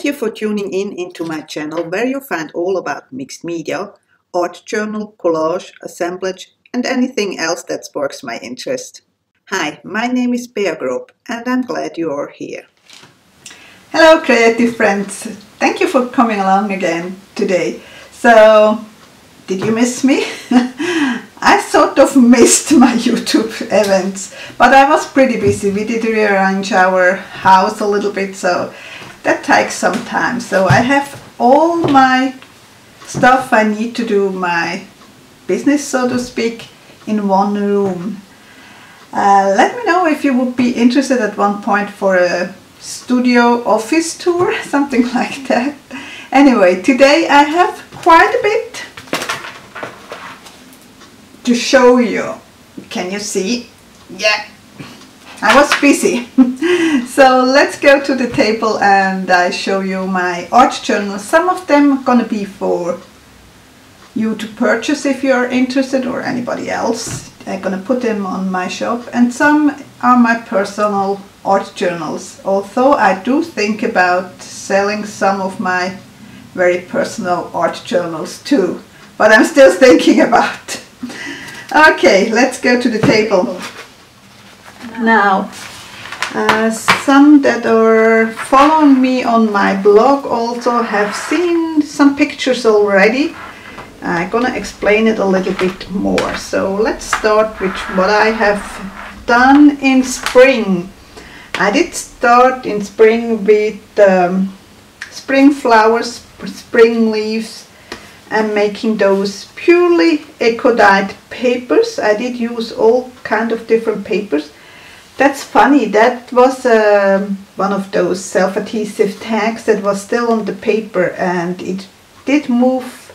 you for tuning in into my channel where you find all about mixed media, art journal, collage, assemblage and anything else that sparks my interest. Hi, my name is Grob and I'm glad you are here. Hello creative friends, thank you for coming along again today. So, did you miss me? I sort of missed my YouTube events, but I was pretty busy. We did rearrange our house a little bit, so that takes some time. So I have all my stuff I need to do my business, so to speak, in one room. Let me know if you would be interested at one point for a studio office tour, something like that. Anyway, today I have quite a bit to show you. Can you see? Yeah, I was busy. So let's go to the table and I show you my art journals. Some of them are gonna be for you to purchase if you're interested, or anybody else. I'm gonna put them on my shop, and some are my personal art journals. Although I do think about selling some of my very personal art journals too, but I'm still thinking about. Okay, let's go to the table. Now, some that are following me on my blog also have seen some pictures already. I'm gonna explain it a little bit more. So let's start with what I have done in spring. I did start in spring with spring flowers, spring leaves, and making those purely eco-dyed papers. I did use all kind of different papers. That's funny, that was one of those self-adhesive tags that was still on the paper, and it did move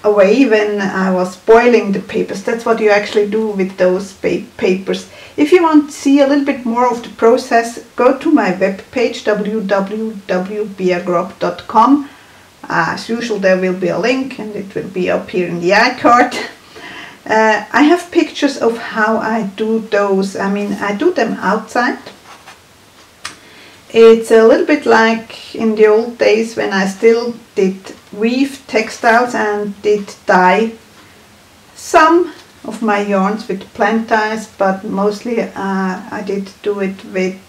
away when I was boiling the papers. That's what you actually do with those papers. If you want to see a little bit more of the process, go to my webpage www.beagrob.com. As usual, there will be a link and it will be up here in the iCard. I have pictures of how I do those. I mean, I do them outside. It's a little bit like in the old days when I still did weave textiles and did dye some of my yarns with plant dyes, but mostly I did do it with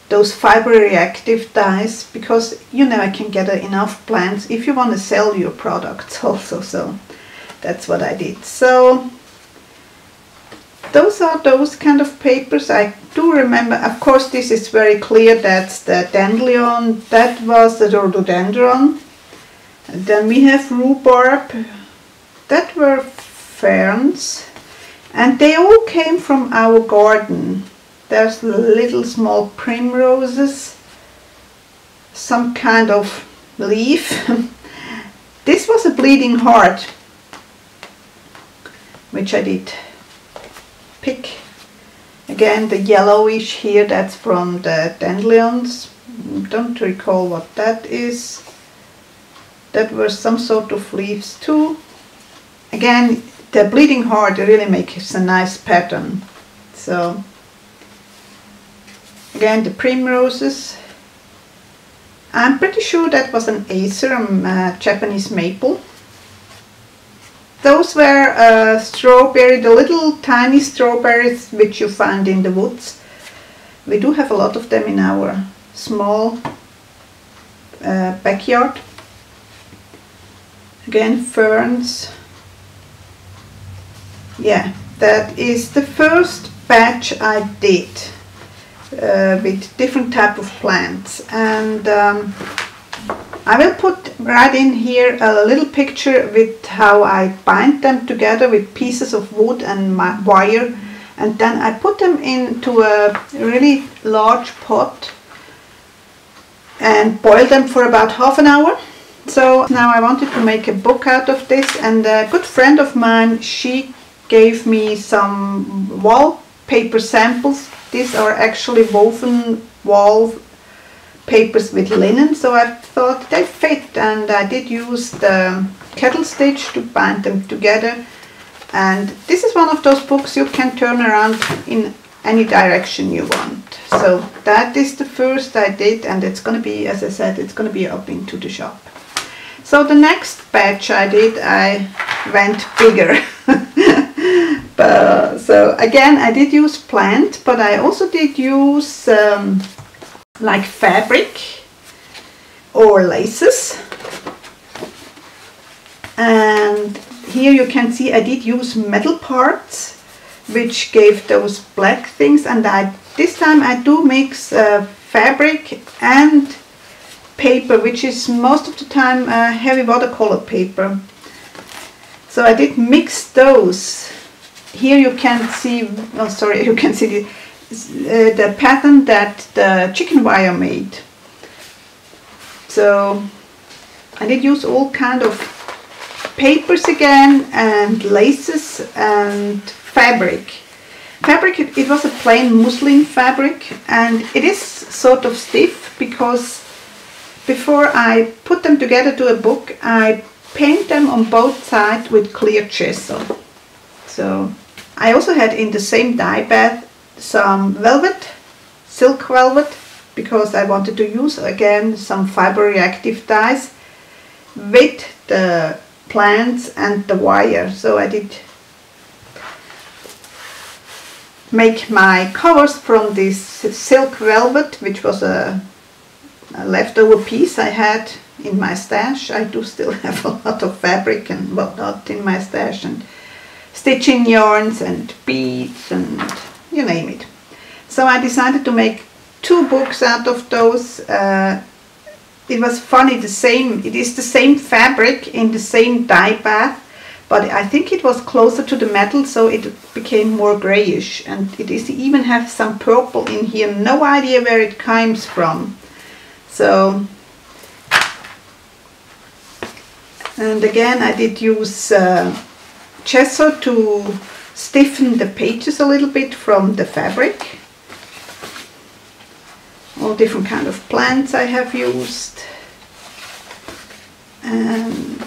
those fiber reactive dyes, because you never can get enough plants if you want to sell your products also. So that's what I did. So those are those kind of papers. I do remember, of course, this is very clear, that's the dandelion, that was the rhododendron. And then we have rhubarb, that were ferns, and they all came from our garden. There's little small primroses, some kind of leaf. This was a bleeding heart, which I did pick. Again, the yellowish here, that's from the dandelions. Don't recall what that is. That were some sort of leaves too. Again, the bleeding heart really makes a nice pattern. So again, the primroses. I'm pretty sure that was an acer, Japanese maple. Those were strawberry, the little tiny strawberries which you find in the woods. We do have a lot of them in our small backyard. Again, ferns. Yeah, that is the first batch I did with different type of plants, and I will put right in here a little picture with how I bind them together with pieces of wood and wire, and then I put them into a really large pot and boil them for about half an hour. So now I wanted to make a book out of this, and a good friend of mine, she gave me some wallpaper samples. These are actually woven wall papers with linen, so I thought they fit, and I did use the kettle stitch to bind them together. And this is one of those books you can turn around in any direction you want. So that is the first I did, and it's going to be, as I said, it's going to be up into the shop. So the next batch I did, I went bigger. So again, I did use plant, but I also did use like fabric or laces. And here you can see I did use metal parts, which gave those black things, and this time I do mix fabric and paper, which is most of the time heavy watercolor paper. So I did mix those. Here you can see, oh sorry, you can see the pattern that the chicken wire made. So I did use all kind of papers again, and laces and fabric. It was a plain muslin fabric, and it is sort of stiff because before I put them together to a book, I paint them on both sides with clear gesso. So I also had in the same dye bath some velvet, silk velvet, because I wanted to use again some fiber reactive dyes with the plants and the wire. So I did make my covers from this silk velvet, which was a leftover piece I had in my stash. I do still have a lot of fabric and whatnot in my stash, and stitching yarns and beads and you name it. So I decided to make 2 books out of those. It was funny, it is the same fabric in the same dye bath, but I think it was closer to the metal, so it became more grayish, and it is even have some purple in here, no idea where it comes from. So, and again I did use gesso to stiffen the pages a little bit from the fabric. All different kind of plants I have used, and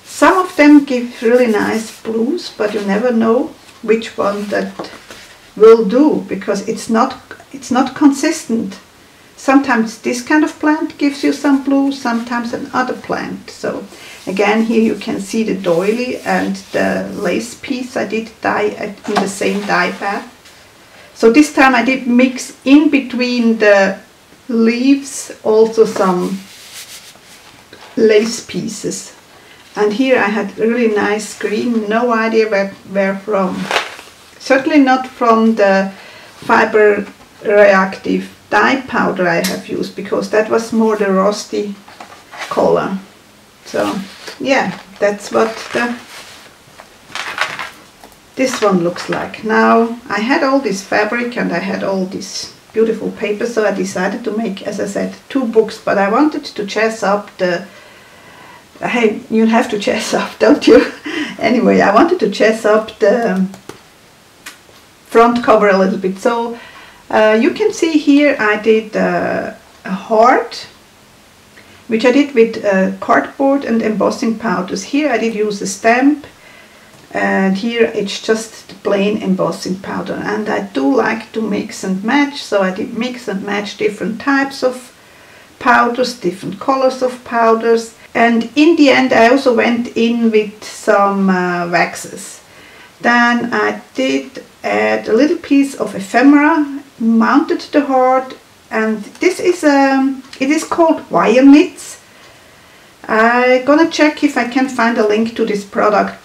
some of them give really nice blues, but you never know which one that will do, because it's not consistent. Sometimes this kind of plant gives you some blue, sometimes another plant. So again, here you can see the doily and the lace piece I did dye in the same dye bath. So this time I did mix in between the leaves also some lace pieces. And here I had really nice green, no idea where from. Certainly not from the fiber reactive dye powder I have used, because that was more the rusty color. So yeah, that's what this one looks like. Now I had all this fabric and I had all this beautiful paper, so I decided to make, as I said, 2 books, but I wanted to chess up the, hey, you have to chess up, don't you? Anyway, I wanted to chess up the front cover a little bit. So you can see here I did a heart, which I did with cardboard and embossing powders. Here I did use a stamp, and here it's just plain embossing powder. And I do like to mix and match, so I did mix and match different types of powders, different colors of powders. And in the end I also went in with some waxes. Then I did add a little piece of ephemera, mounted the heart, and this is it is called wire knits. I'm gonna check if I can find a link to this product.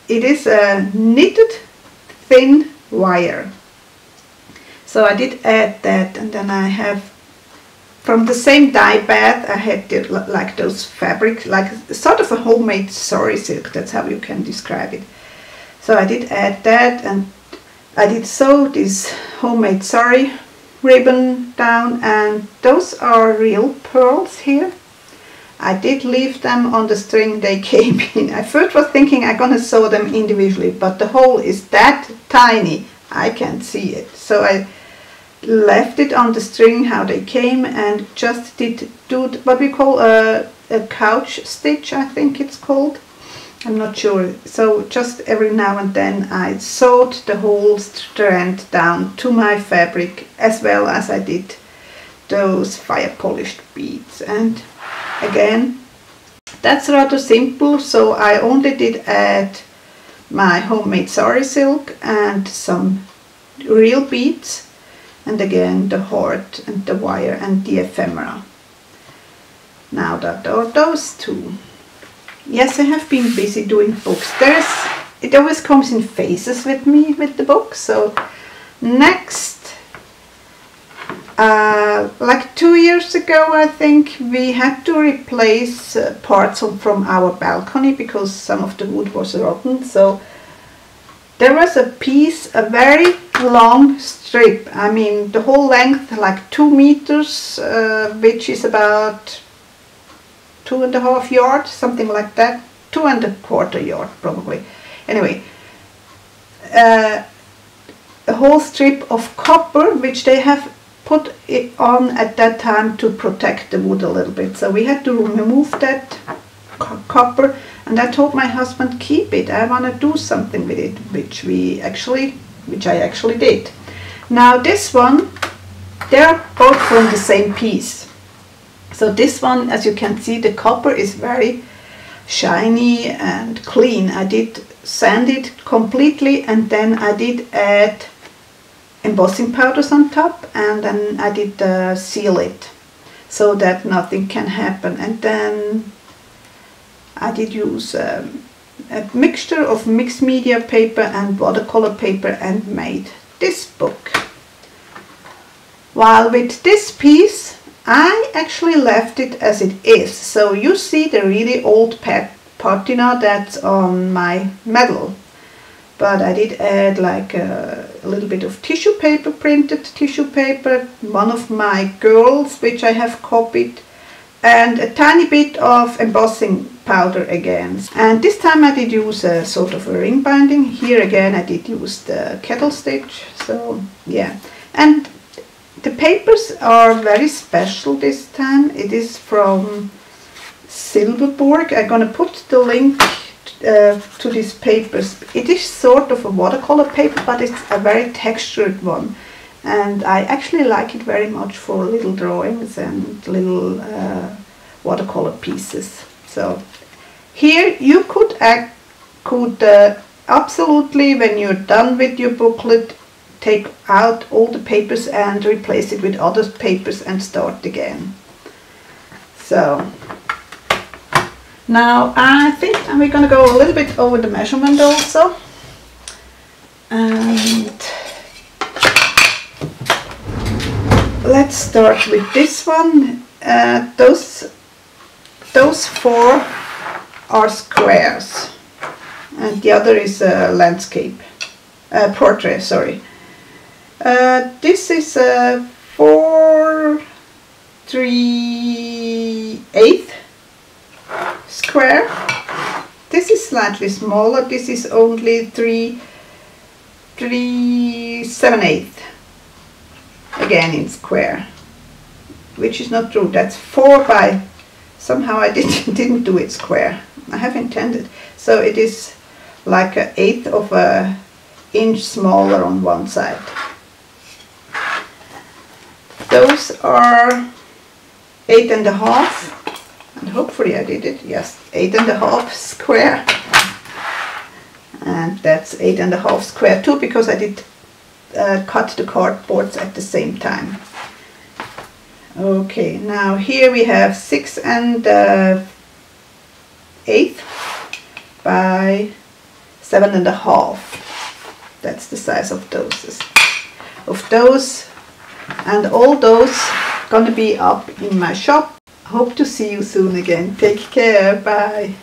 It is a knitted thin wire. So I did add that, and then I have from the same dye bath I had like those fabric, like sort of a homemade sari silk, that's how you can describe it. So I did add that, and I did sew this homemade sari ribbon down, and those are real pearls here. I did leave them on the string they came in. I first was thinking I'm gonna sew them individually, but the hole is that tiny I can't see it. So I left it on the string how they came, and just did do what we call a couch stitch, I think it's called. I'm not sure. So just every now and then I sewed the whole strand down to my fabric, as well as I did those fire polished beads. And again, that's rather simple, so I only did add my homemade sari silk and some real beads, and again the heart and the wire and the ephemera. Now that are those two. Yes, I have been busy doing books. It always comes in phases with me with the books. So next, like 2 years ago, I think we had to replace parts from our balcony because some of the wood was rotten. So there was a piece, a very long strip. I mean, the whole length, like 2 meters, which is about 2.5 yards, something like that, 2.25 yards probably. Anyway, a whole strip of copper, which they have put it on at that time to protect the wood a little bit. So we had to remove that copper, and I told my husband, keep it, I want to do something with it, which I actually did. Now this one, they're both from the same piece. So this one, as you can see, the copper is very shiny and clean. I did sand it completely, and then I did add embossing powders on top, and then I did seal it so that nothing can happen. And then I did use a mixture of mixed media paper and watercolor paper and made this book. While with this piece, I actually left it as it is. So you see the really old patina that's on my medal. But I did add like a little bit of tissue paper, printed tissue paper, one of my girls which I have copied, and a tiny bit of embossing powder again. And this time I did use a sort of a ring binding. Here again I did use the kettle stitch. So yeah. And the papers are very special this time. It is from Silverborg. I'm gonna put the link to these papers. It is sort of a watercolor paper, but it's a very textured one, and I actually like it very much for little drawings and little watercolor pieces. So here you could absolutely, when you're done with your booklet, take out all the papers and replace it with other papers and start again. So now I think we're going to go a little bit over the measurement also. And let's start with this one. Those 4 are squares, and the other is a landscape, portrait, sorry. This is a 4 3/8 square. This is slightly smaller. This is only 3 7/8, again in square, which is not true. That's 4 by, somehow I didn't do it square. I have intended. So it is like 1/8 of an inch smaller on one side. Those are 8.5, and hopefully I did it, yes, 8.5 square. And that's 8.5 square too, because I did cut the cardboards at the same time. Okay, now here we have 6 1/8 by 7.5. That's the size of those. And all those gonna be up in my shop. Hope to see you soon again. Take care. Bye.